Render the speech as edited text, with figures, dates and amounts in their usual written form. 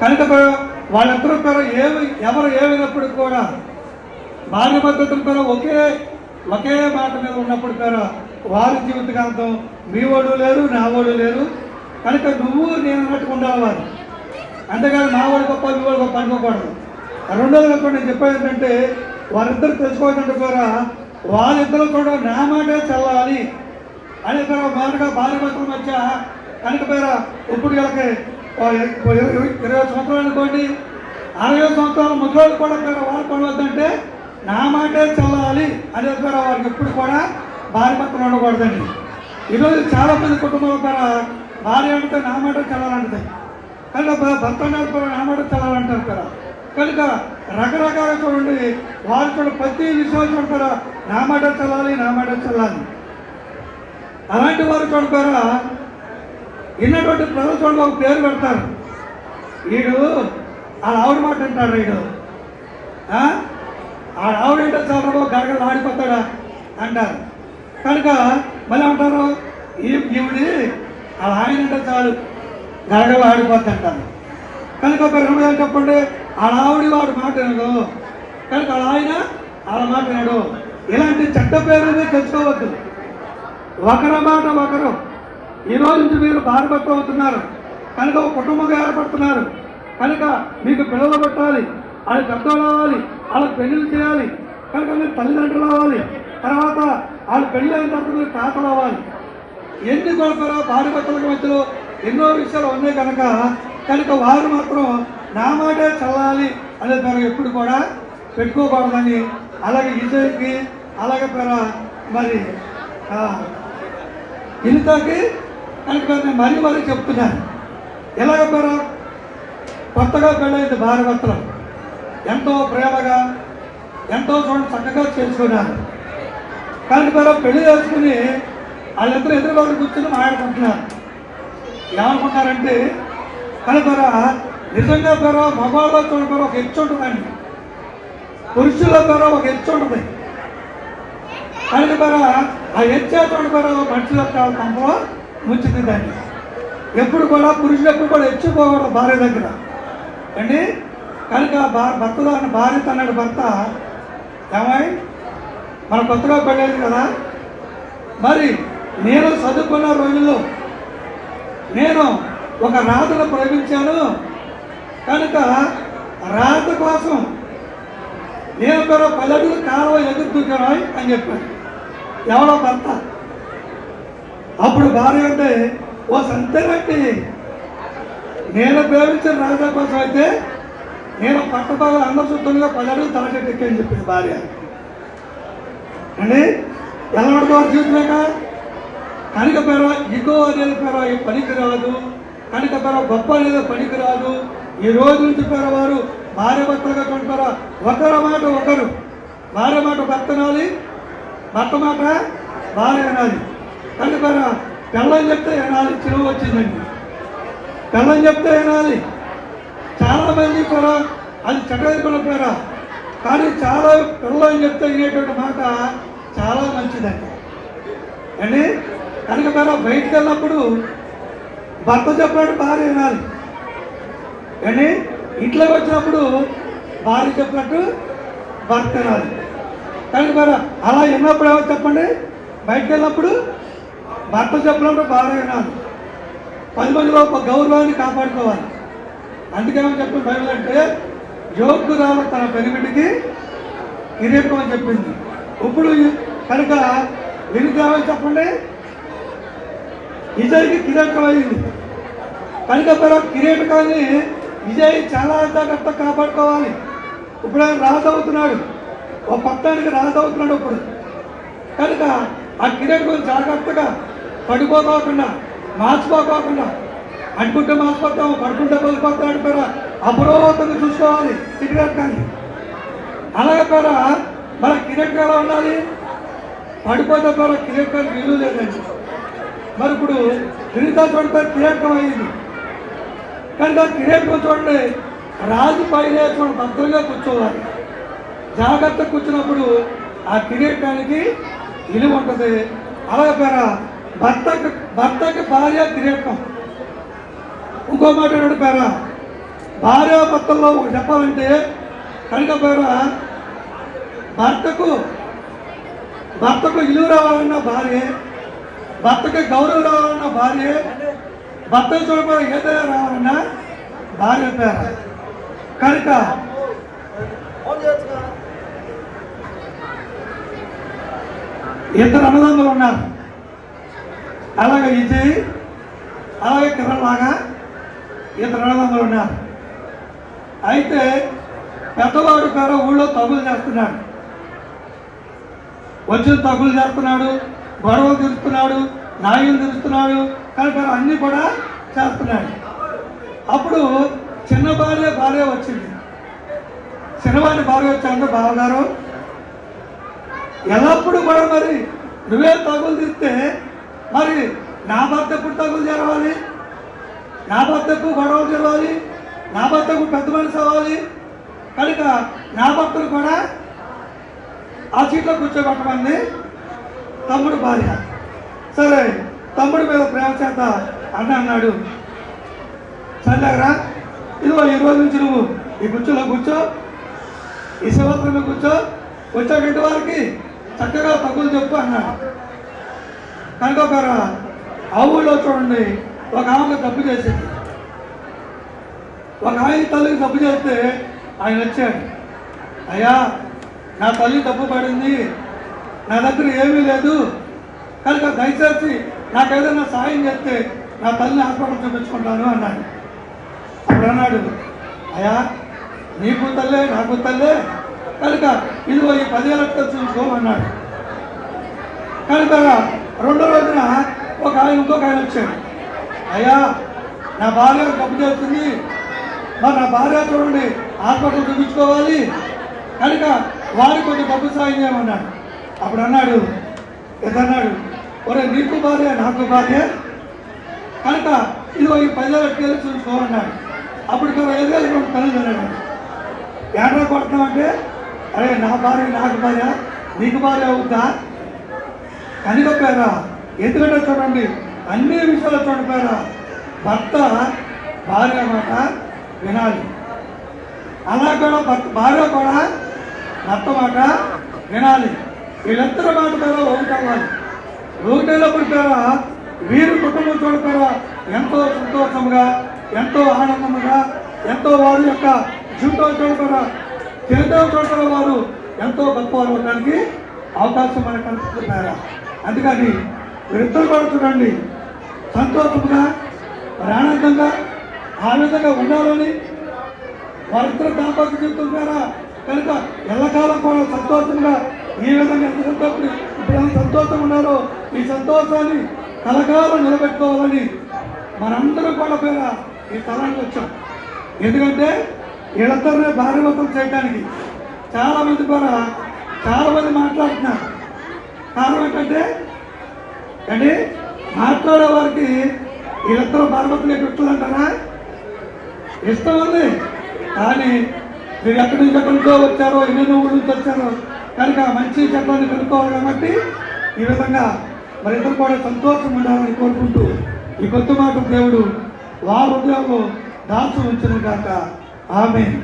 కనుక వాళ్ళిద్దరూ పేరు ఎవరు ఏమైనప్పుడు కూడా భార్య భర్తల పేరు ఒకే మాట మీద ఉన్నప్పుడు పేరు వారి జీవితకాంతం మీ వాడు లేరు నా వాడు లేరు. కనుక నువ్వు నేను అన్నట్టుగా ఉండాలి వారు, అంతేగాని మా వాడు గొప్ప మీ వాడు గొప్ప అనుకోకూడదు. రెండోది కాకుండా నేను చెప్పేది ఏంటంటే వారిద్దరు తెలుసుకోవాలంటే పేరు వాళ్ళిద్దరూ కూడా నా మాటే చల్లాలి అనే పేరు మొదటగా భార్య భర్తల మధ్య. కనుక పేరు ఇప్పుడు వీళ్ళకి 20 సంవత్సరాలు అనుకోండి, 60 సంవత్సరాల ముసలోళ్ళు కూడా పేరు వాళ్ళు కొనవద్దంటే నా మాటే చల్లాలి అనే పేరు వారికి ఎప్పుడు కూడా భార్య భర్తలు ఉండకూడదండి. ఈరోజు చాలా మంది కుటుంబాల పేరు భార్య అంటే నా మాట చల్లాలంటుంది, కనుక భర్త పేరు నా మాట చల్లాలంటారు పేరు. కనుక రకరకాల చూడండి వాళ్ళు కూడా ప్రతి విషయం చూడతారా నా మాట చల్లాలి నా మాట చల్లాలి. అలాంటి వారు చూడతారా ఇన్నటువంటి ప్రజలు చూడండి ఒక పేరు పెడతారు, వీడు ఆవిడ మాట అంటాడు, వీడు ఆవిడంటే చాలా గడగలు ఆడిపోతాడా అంటారు. కనుక మళ్ళీ అంటారు ఈవిడి ఆయన అంటే చాలు గడగలు ఆడిపోద్ది అంటారు. కనుక ఒక రెండు చెప్పండి ఆవిడి వాడు మాట వినడు, కనుక ఆయన వాళ్ళ మాట వినడు. ఇలాంటి చెడ్డ పేరుని తెచ్చుకోవద్దు. ఒకరి మాట ఒకరు. ఈరోజు నుంచి మీరు భారభర్త అవుతున్నారు కనుక ఒక కుటుంబంగా ఏర్పడుతున్నారు కనుక మీకు పిల్లలు పెట్టాలి, వాళ్ళకి పెద్దలు అవ్వాలి, వాళ్ళకి పెళ్లిళ్ళు చేయాలి, కనుక మీరు తల్లిదండ్రులు అవ్వాలి, తర్వాత వాళ్ళు పెళ్ళి అయిన తర్వాత మీరు తాతలు అవ్వాలి. ఎన్ని కొడతారో భార్యభర్తల మధ్యలో ఎన్నో విషయాలు ఉన్నాయి కనుక వారు మాత్రం నా మాటే చల్లాలి అనే పేరు ఎప్పుడు కూడా పెట్టుకోకూడదని. అలాగే విజయ్కి అలాగే పేరు మరి ఇంతకి కనుక నేను మరీ చెప్తున్నాను. ఎలాగ పేరు కొత్తగా పెళ్ళైంది భార్యభర్తలు ఎంతో ప్రేమగా ఎంతో చూడండి చక్కగా చేసుకున్నారు. కనుక పేరు పెళ్లి చేసుకుని వాళ్ళిద్దరూ ఎదురుబాటు కూర్చొని మాట్లాడుకుంటున్నారు. ఏమనుకుంటారంటే కనుక నిజంగా పేరు మగవాళ్ళలో చూడపేరు ఒక హెచ్చు ఉంటుందండి, పురుషుల పేరు ఒక హెచ్చు ఉంటుంది. కనుక పేరు ఆ హెచ్చే చూడపేరు మనుషుల పంపలో ముంచుతుందండి. ఎప్పుడు కూడా పురుషులు ఎప్పుడు కూడా హెచ్చిపోకూడదు భార్య దగ్గర అండి. కనుక భర్తలో భార్య తన్నాడు భర్త ఏమై మన కొత్తగా పెళ్ళేది కదా, మరి నేను చదువుకున్న రోజుల్లో నేను ఒక రాతను ప్రయోగించాను కనుక రాత కోసం నేను పేరు 10 అడుగుల కాలువ ఎదురు దూకాను అని చెప్పాను ఎవరో భర్త. అప్పుడు భార్య అంటే ఓ సంతేనండి నేను ప్రేమించిన రాజా కోసం అయితే నేను పట్టబాగా అందరు శుద్ధంగా 10 అడుగులు తలచెట్టు అని చెప్పింది భార్య అండి. ఎలా పడుకోవాలి జీవితమేక కనుక పేరు ఇగో అనేది పేరు పనికి రాదు, కనుక పేరు గొప్ప అనేది పనికి రాదు. ఈ రోజు నుంచి పేరు వారు భార్య భర్తలుగా చూడతారా ఒకరి మాట ఒకరు, భార్య మాట భర్త వినాలి, భర్త మాట భార్య వినాలి. కనుక పేరు పిల్లని చెప్తే వినాలి, చిలువ వచ్చిందండి పిల్లని చెప్తే వినాలి. చాలామంది కూడా అది చెడ్డకున్న పేర కానీ చాలా పిల్లని చెప్తే వినేటువంటి మాట చాలా మంచిదండి అండి. కనుక పేర బయటికి వెళ్ళినప్పుడు భర్త చెప్పినట్టు భార్య వినాలి అండి, ఇంట్లోకి వచ్చినప్పుడు భార్య చెప్పినట్టు భర్త వినాలి. కనుక పేర అలా విన్నప్పుడు ఎవరు చెప్పండి, బయటికి వెళ్ళినప్పుడు భర్త చెప్పినప్పుడు భార్య వినాలి. 10 మందిలో ఒక గౌరవాన్ని కాపాడుకోవాలి. అందుకేమని చెప్పిన బైబిల్ అంటే యోగ్యురాలు తన పెనిమిటికి కిరీటం అని చెప్పింది. ఇప్పుడు కనుక విరుద్ధామని చెప్పండి విజయ్కి కిరీటం అయింది కనుక పేరు కిరీటకాన్ని విజయ్ చాలా జాగ్రత్త కాపాడుకోవాలి. ఇప్పుడు ఆయన రాజు అవుతున్నాడు, ఒక పట్టణానికి రాజు అవుతున్నాడు. ఇప్పుడు కనుక ఆ కిరీటం జాగ్రత్తగా పడిపోకోకుండా మార్చిపోకోకుండా అనుకుంటే మార్చిపోతాము, పడుకుంటే పడిపోతాడు పేరు అపరోధంగా చూసుకోవాలి కిరీటకాన్ని. అలాగే పేరు మన కిరీటం ఎలా ఉండాలి, పడిపోతే పేరు కిరీటానికి విలువ లేదండి. మరి ఇప్పుడు వినితా చూడండి కిరీటం అయింది కనుక కిరీటం చూడండి రాజు పైన చూడండి భద్రంగా కూర్చోవాలి. జాగ్రత్త కూర్చున్నప్పుడు ఆ కిరీటానికి విలువ ఉంటుంది. అలాగే పేర భర్తకి భార్య కిరీటం. ఇంకో మాట పేర భార్యాభర్తల్లో ఒకటి చెప్పాలంటే కనుక పేరు భర్తకు ఇల్లు రావాలన్న భార్య, భర్తకి గౌరవం రావాలన్న భార్య, భర్త చూడబోయే ఏదైనా రావాలన్నా భార్య పేరు. కనుక ఇద్దరు అన్నదమ్ములు ఉన్నారు. అలాగే విజయ్ అలాగే కిరణ్ లాగా ఇద్దరు అన్నదమ్ములు ఉన్నారు. అయితే పెద్దవాడు పేరు ఊళ్ళో తగులు చేస్తున్నాడు, వచ్చిన తగులు చేస్తున్నాడు, గొడవలు తీరుస్తున్నాడు, న్యాయం తీరుస్తున్నాడు, కనుక అన్నీ కూడా చేస్తున్నాడు. అప్పుడు చిన్న భార్య వచ్చింది. చిన్నవాడి భార్య వచ్చాక బావగారు ఎల్లప్పుడు కూడా మరి నువ్వే తగులు తీస్తే మరి నా భర్త ఎప్పుడు తగులు జరగాలి, నా భర్తకు గొడవలు జరగాలి, నా భర్తకు పెద్ద మనిషి అవ్వాలి, కనుక నా భర్తను కూడా ఆ సీట్లో కూర్చోబెట్టమంది తమ్ముడు భార్య. సరే, తమ్ముడి మీద ప్రేమ చేత అన్నాడు, సరేరా ఇదిగో ఈ రోజు నుంచి నువ్వు ఈ కుర్చీలో కూర్చో, ఈ శివత్రంలో కూర్చో, వచ్చేటువంటి వారికి చక్కగా తగ్గులు చెప్పు అన్నాడు. కనుక ఒక ఆ ఊళ్ళో చూడండి, ఒక ఆమెకు తప్పు చేసింది. ఒక ఆయన తల్లికి తప్పు చేస్తే ఆయన వచ్చాడు, అయ్యా నా తల్లి తప్పు పడింది, నా దగ్గర ఏమీ లేదు, కనుక దయచేసి నాకు ఏదైనా సాయం చేస్తే నా తల్లిని హాస్పిటల్ చూపించుకుంటాను అన్నాడు. అప్పుడు అన్నాడు, అయ్యా నీకు తల్లే నాకు తల్లే, కనుక ఇదిగో ఈ 10,000 లక్షలు చూసుకోమన్నాడు. కనుక రెండో రోజున ఇంకొక ఆయన వచ్చాడు, అయ్యా నా భార్య తప్పు చేస్తుంది, మరి నా భార్య చూడండి హాస్పిటల్ చూపించుకోవాలి, కనుక వారికి కొంచెం డబ్బు సాయం చేయమన్నాడు. అప్పుడు అన్నాడు, ఒరే నీకు భార్య నాకు భార్య, కనుక ఇదిగో ఈ 10,000 లక్షలు చూసుకోమన్నాడు. అప్పుడు ఏదో తల్లి అన్నాడు, ఏడా కొడుతున్నామంటే అరే నా భార్య నాకు భార్య నీకు భార్య అవుద్దా? కనుక పేరా ఎందుకంటే చూడండి అన్ని విషయాలు చూడండి పేరా భర్త భార్య మాట వినాలి, అలా కూడా భార్య కూడా భర్త మాట వినాలి. వీళ్ళిద్దరి మాట పేర ఒకటవ్వాలి. ఒకటైనప్పుడు పేర వీరి కుటుంబం చూడపేరా ఎంతో సంతోషంగా, ఎంతో ఆనందంగా, ఎంతో వారి యొక్క జీవితం చూడపేరా చేద్దాం చూడటం వారు ఎంతో గొప్పవారు ఉండడానికి అవకాశం మనకు కల్పిస్తున్నారా. అందుకని వీరిద్దరు కూడా చూడండి సంతోషంగా ఆనందంగా ఆ విధంగా ఉండాలని వారిద్దరు దాంపత్య జీవితం ద్వారా కనుక ఎల్లకాలం కూడా సంతోషంగా ఈ విధంగా ఇప్పుడు సంతోషం ఉన్నారో ఈ సంతోషాన్ని కలకాలం నిలబెట్టుకోవాలని మనందరం కూడా పేర ఈ స్థలానికి వచ్చాం. ఎందుకంటే వీళ్ళందరినీ భార్యభర్తలు చేయడానికి చాలామంది కూడా చాలామంది మాట్లాడుతున్నారు. కారణం ఏంటంటే మాట్లాడే వారికి వీళ్ళిద్దరూ భార్యభర్తలు ఎట్టుందంటారా ఇష్టం ఉంది, కానీ మీరు ఎక్కడి నుంచో వచ్చారో ఎన్నెన్నో ఊళ్ళ నుంచి వచ్చారో కనుక మంచి చెట్లని కనుక్కోవాలి. కాబట్టి ఈ విధంగా మరి ఇద్దరు కూడా సంతోషం ఉండాలని కోరుకుంటూ ఈ కొత్త మాట దేవుడు వారి హృదయంలో దాల్చి ఉంచును గాక. ఆమేన్.